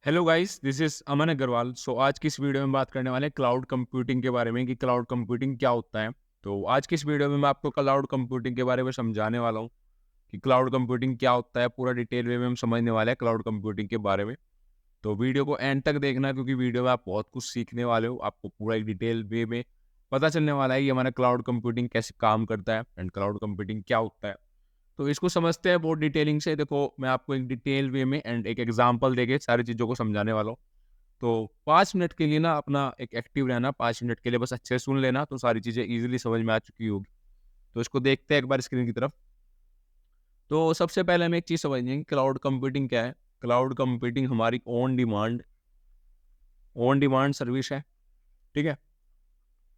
Hello guys, this is अमन अग्रवाल। आज की इस वीडियो में बात करने वाले हैं क्लाउड कंप्यूटिंग के बारे में कि क्लाउड कंप्यूटिंग क्या होता है। तो आज की इस वीडियो में मैं आपको क्लाउड कंप्यूटिंग के बारे में समझाने वाला हूँ कि क्लाउड कंप्यूटिंग क्या होता है। पूरा डिटेल वे में हम समझने वाले हैं क्लाउड कंप्यूटिंग के बारे में। तो वीडियो को एंड तक देखना, क्योंकि वीडियो में आप बहुत कुछ सीखने वाले हो। आपको पूरा एक डिटेल वे में पता चलने वाला है कि हमारा क्लाउड कंप्यूटिंग कैसे काम करता है एंड क्लाउड कंप्यूटिंग क्या होता है। तो इसको समझते हैं बहुत डिटेलिंग से। देखो, मैं आपको एक डिटेल वे में एंड एक एग्जांपल देके सारी चीज़ों को समझाने वाला हूँ। तो 5 मिनट के लिए ना अपना एक एक्टिव रहना, 5 मिनट के लिए बस अच्छे से सुन लेना, तो सारी चीज़ें ईज़िली समझ में आ चुकी होगी। तो इसको देखते हैं एक बार स्क्रीन की तरफ। तो सबसे पहले हमें एक चीज़ समझनी है कि क्लाउड कंप्यूटिंग क्या है। क्लाउड कंप्यूटिंग हमारी ऑन डिमांड सर्विस है, ठीक है?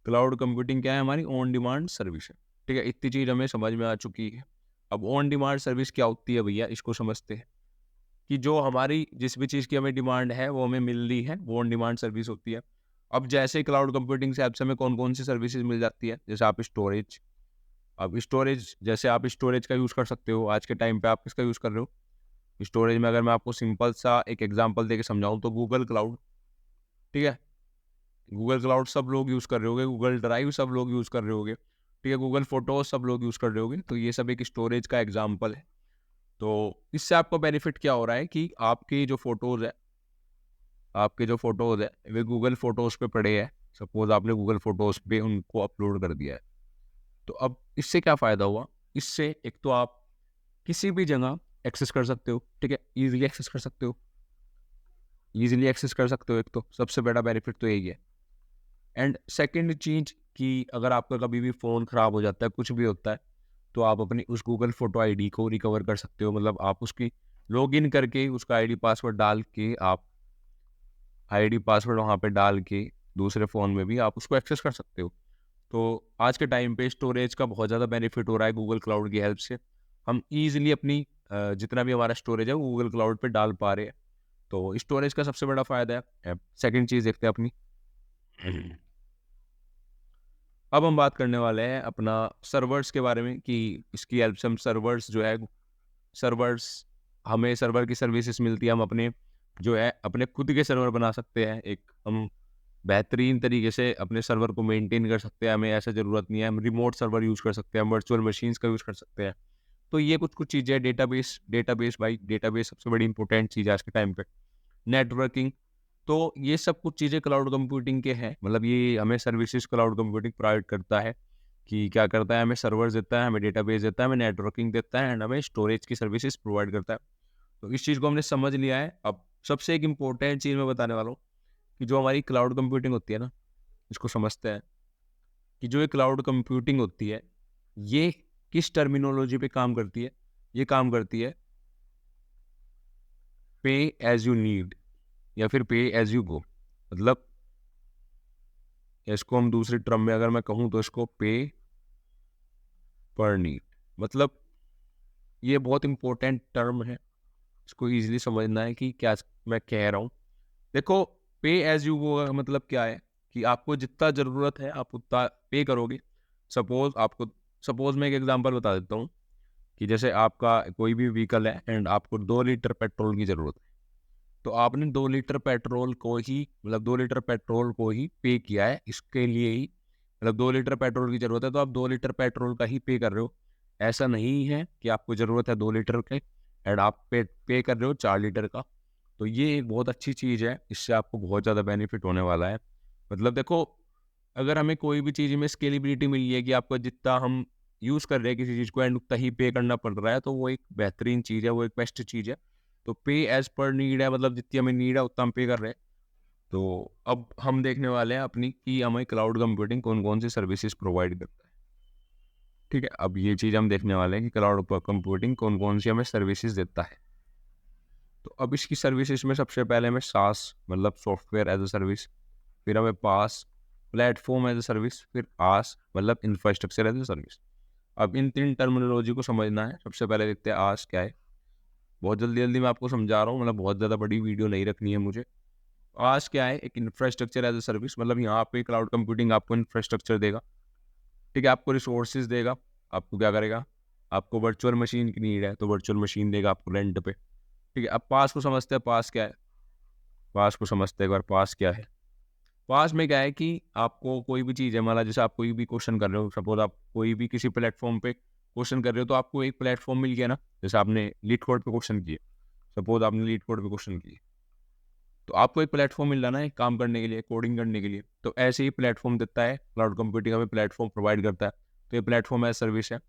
क्लाउड कंप्यूटिंग क्या है? हमारी ऑन डिमांड सर्विस है, ठीक है? इतनी चीज़ हमें समझ में आ चुकी है। अब ऑन डिमांड सर्विस क्या होती है भैया, इसको समझते हैं। कि जो हमारी जिस भी चीज़ की हमें डिमांड है वो हमें मिल रही है, वो ऑन डिमांड सर्विस होती है। अब जैसे क्लाउड कंप्यूटिंग से आपसे हमें कौन-कौन सी सर्विसेज़ मिल जाती है, जैसे आप स्टोरेज। अब स्टोरेज, जैसे आप स्टोरेज का यूज़ कर सकते हो। आज के टाइम पे आप किसका यूज़ कर रहे हो? स्टोरेज में अगर मैं आपको सिंपल सा एक एग्जांपल देके समझाऊँ तो गूगल क्लाउड, ठीक है? गूगल क्लाउड सब लोग यूज़ कर रहे होंगे, गूगल ड्राइव सब लोग यूज़ कर रहे होंगे, ठीक है? गूगल फ़ोटोज़ सब लोग यूज़ कर रहे होंगे, तो ये सब एक स्टोरेज का एग्जांपल है। तो इससे आपको बेनिफिट क्या हो रहा है कि आपके जो फ़ोटोज़ हैं, वे गूगल फ़ोटोज़ पे पड़े हैं। सपोज़ आपने गूगल फ़ोटोज़ पे उनको अपलोड कर दिया है। तो अब इससे क्या फ़ायदा हुआ? इससे एक तो आप किसी भी जगह एक्सेस कर सकते हो, ठीक है? ईज़िली एक्सेस कर सकते हो, एक तो सबसे बड़ा बेनिफिट तो यही है। एंड सेकंड चीज़ कि अगर आपका कभी भी फ़ोन ख़राब हो जाता है, कुछ भी होता है, तो आप अपनी उस गूगल फ़ोटो आईडी को रिकवर कर सकते हो। मतलब आप उसकी लॉगिन करके उसका आईडी पासवर्ड डाल के आप आईडी पासवर्ड वहाँ पे डाल के दूसरे फ़ोन में भी आप उसको एक्सेस कर सकते हो। तो आज के टाइम पे स्टोरेज का बहुत ज़्यादा बेनिफिट हो रहा है गूगल क्लाउड की हेल्प से। हम ईज़िली अपनी जितना भी हमारा स्टोरेज है वो गूगल क्लाउड पे डाल पा रहे हैं। तो स्टोरेज का सबसे बड़ा फ़ायदा है। सेकंड चीज़ देखते हैं अपनी। अब हम बात करने वाले हैं अपना सर्वर्स के बारे में कि इसकी हेल्प से हम सर्वर्स हमें सर्वर की सर्विसेज मिलती है। हम अपने जो है अपने खुद के सर्वर बना सकते हैं। एक हम बेहतरीन तरीके से अपने सर्वर को मेंटेन कर सकते हैं। हमें ऐसा ज़रूरत नहीं है, हम रिमोट सर्वर यूज़ कर सकते हैं, हम वर्चुअल मशीन्स का यूज़ कर सकते हैं। तो ये कुछ-कुछ चीज़ें। डेटाबेस सबसे बड़ी इंपॉर्टेंट चीज़ है आज के टाइम पे। नेटवर्किंग, तो ये सब कुछ चीज़ें क्लाउड कंप्यूटिंग के हैं। मतलब ये हमें सर्विसेज क्लाउड कंप्यूटिंग प्रोवाइड करता है कि क्या करता है, हमें सर्वर्स देता है, हमें डेटाबेस देता है, हमें नेटवर्किंग देता है एंड हमें स्टोरेज की सर्विसेज प्रोवाइड करता है। तो इस चीज़ को हमने समझ लिया है। अब सबसे एक इम्पोर्टेंट चीज़ मैं बताने वाला हूँ कि जो हमारी क्लाउड कंप्यूटिंग होती है ना, इसको समझते हैं कि जो ये क्लाउड कंप्यूटिंग होती है, ये किस टर्मिनोलॉजी पे काम करती है? ये काम करती है पे एज़ यू नीड या फिर पे एज़ यू गो। मतलब इसको हम दूसरे टर्म में अगर मैं कहूँ तो इसको पे पर नीड। मतलब ये बहुत इंपॉर्टेंट टर्म है। इसको ईज़िली समझना है कि क्या मैं कह रहा हूँ। देखो, पे एज़ यू गो का मतलब क्या है कि आपको जितना ज़रूरत है आप उतना पे करोगे। सपोज़ आपको सपोज़ मैं एक एग्ज़ाम्पल बता देता हूँ कि जैसे आपका कोई भी व्हीकल है एंड आपको 2 लीटर पेट्रोल की ज़रूरत है। तो आपने 2 लीटर पेट्रोल को ही मतलब 2 लीटर पेट्रोल को ही पे किया है, इसके लिए ही। मतलब 2 लीटर पेट्रोल की ज़रूरत है तो आप 2 लीटर पेट्रोल का ही पे कर रहे हो। ऐसा नहीं है कि आपको ज़रूरत है 2 लीटर के एंड आप पे कर रहे हो 4 लीटर का। तो ये एक बहुत अच्छी चीज़ है, इससे आपको बहुत ज़्यादा बेनिफिट होने वाला है। मतलब देखो, अगर हमें कोई भी चीज़ में स्केलेबिलिटी मिली है कि आपको जितना हम यूज़ कर रहे हैं किसी चीज़ को एंड उतना ही पे करना पड़ रहा है, तो वो एक बेहतरीन चीज़ है, वो एक बेस्ट चीज़ है। तो पे एज़ पर नीड है, मतलब जितनी हमें नीड है उतना हम पे कर रहे हैं। तो अब हम देखने वाले हैं अपनी कि हमें क्लाउड कंप्यूटिंग कौन-कौन सी सर्विसेज़ प्रोवाइड करता है। ठीक है? अब ये चीज़ हम देखने वाले हैं कि क्लाउड कंप्यूटिंग कौन-कौन सी हमें सर्विसेज़ देता है। तो अब इसकी सर्विसेज़ में सबसे पहले हमें सास मतलब सॉफ्टवेयर एज़ अ सर्विस, फिर हमें पास प्लेटफ़ॉर्म एज़ अ सर्विस, फिर आस मतलब इंफ्रास्ट्रक्चर एज़ अ सर्विस। अब इन 3 टर्मिनोलॉजी को समझना है। सबसे पहले देखते हैं आस क्या है। बहुत जल्दी-जल्दी मैं आपको समझा रहा हूँ, मतलब बहुत ज़्यादा बड़ी वीडियो नहीं रखनी है मुझे। आज क्या है, एक इंफ्रास्ट्रक्चर एज़ अ सर्विस, मतलब यहाँ पे क्लाउड कंप्यूटिंग आपको इंफ्रास्ट्रक्चर देगा, ठीक है? आपको रिसोर्सेज़ देगा, आपको क्या करेगा, आपको वर्चुअल मशीन की नीड है, तो वर्चुअल मशीन देगा आपको रेंट पे, ठीक है? अब पास को समझते हैं, पास क्या है? पास को समझते हैं एक बार। पास क्या है? पास में क्या है कि आपको कोई भी चीज़ है, मान लो जैसे आप कोई भी क्वेश्चन कर रहे हो, सपोज आप कोई भी किसी प्लेटफॉर्म पे क्वेश्चन कर रहे हो, तो आपको एक प्लेटफॉर्म मिल गया ना। जैसे आपने लीड कोड पे क्वेश्चन किए, सपोज आपने लीड कोड पे क्वेश्चन किए, तो आपको एक प्लेटफॉर्म मिल रहा है ना एक काम करने के लिए, कोडिंग करने के लिए। तो ऐसे ही प्लेटफॉर्म देता है क्लाउड कंप्यूटिंग, हमें प्लेटफॉर्म प्रोवाइड करता है। तो ये प्लेटफॉर्म एज सर्विस है।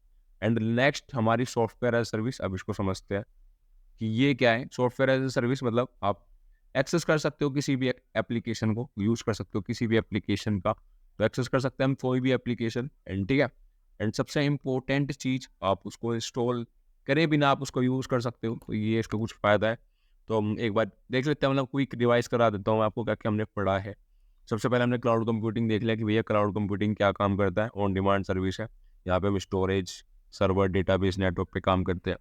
एंड नेक्स्ट हमारी सॉफ्टवेयर एज सर्विस। अब इसको समझते हैं कि ये क्या है। सॉफ्टवेयर एज ए सर्विस मतलब आप एक्सेस कर सकते हो किसी भी एप्लीकेशन को, यूज़ कर सकते हो किसी भी एप्लीकेशन का। तो एक्सेस कर सकते हैं हम कोई भी एप्लीकेशन, एंड ठीक है। एंड सबसे इम्पोर्टेंट चीज़, आप उसको इंस्टॉल करे बिना आप उसको यूज़ कर सकते हो। तो ये इसका कुछ फ़ायदा है। तो हम एक बार देख लेते हैं, मतलब क्विक रिवाइज करा देता हूँ आपको क्या क्या हमने पढ़ा है। सबसे पहले हमने क्लाउड कंप्यूटिंग देख लिया कि भैया क्लाउड कंप्यूटिंग क्या काम करता है। ऑन डिमांड सर्विस है। यहाँ पे हम स्टोरेज, सर्वर, डेटाबेस, नेटवर्क पे काम करते हैं।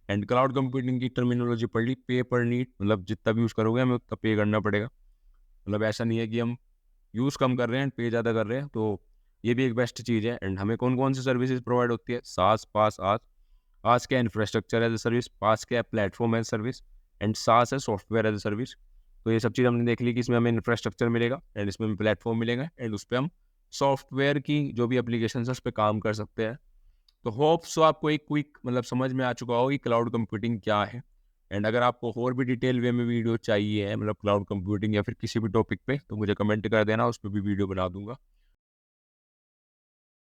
एंड क्लाउड कंप्यूटिंग की टर्मिनोलॉजी पढ़ ली, पे पर नीड, मतलब जितना भी यूज़ करोगे हमें उतना पे करना पड़ेगा। मतलब ऐसा नहीं है कि हम यूज़ कम कर रहे हैं पे ज़्यादा कर रहे हैं। तो ये भी एक बेस्ट चीज़ है। एंड हमें कौन कौन सी सर्विसेज प्रोवाइड होती है? सास, पास, आज। आज क्या इंफ्रास्ट्रक्चर एज ए सर्विस, पास क्या प्लेटफॉर्म एज सर्विस, एंड सास है सॉफ्टवेयर एज ए सर्विस। तो ये सब चीज़ हमने देख ली कि इसमें हमें इंफ्रास्ट्रक्चर मिलेगा, एंड इसमें हमें प्लेटफॉर्म मिलेगा, एंड उस पर हम सॉफ्टवेयर की जो भी एप्लीकेशन है उस पर काम कर सकते हैं। तो होप सो आपको एक क्विक मतलब समझ में आ चुका हो कि क्लाउड कंप्यूटिंग क्या है। एंड अगर आपको और भी डिटेल वे में वीडियो चाहिए है, मतलब क्लाउड कंप्यूटिंग या फिर किसी भी टॉपिक पे, तो मुझे कमेंट कर देना, उस पर भी वीडियो बना दूंगा।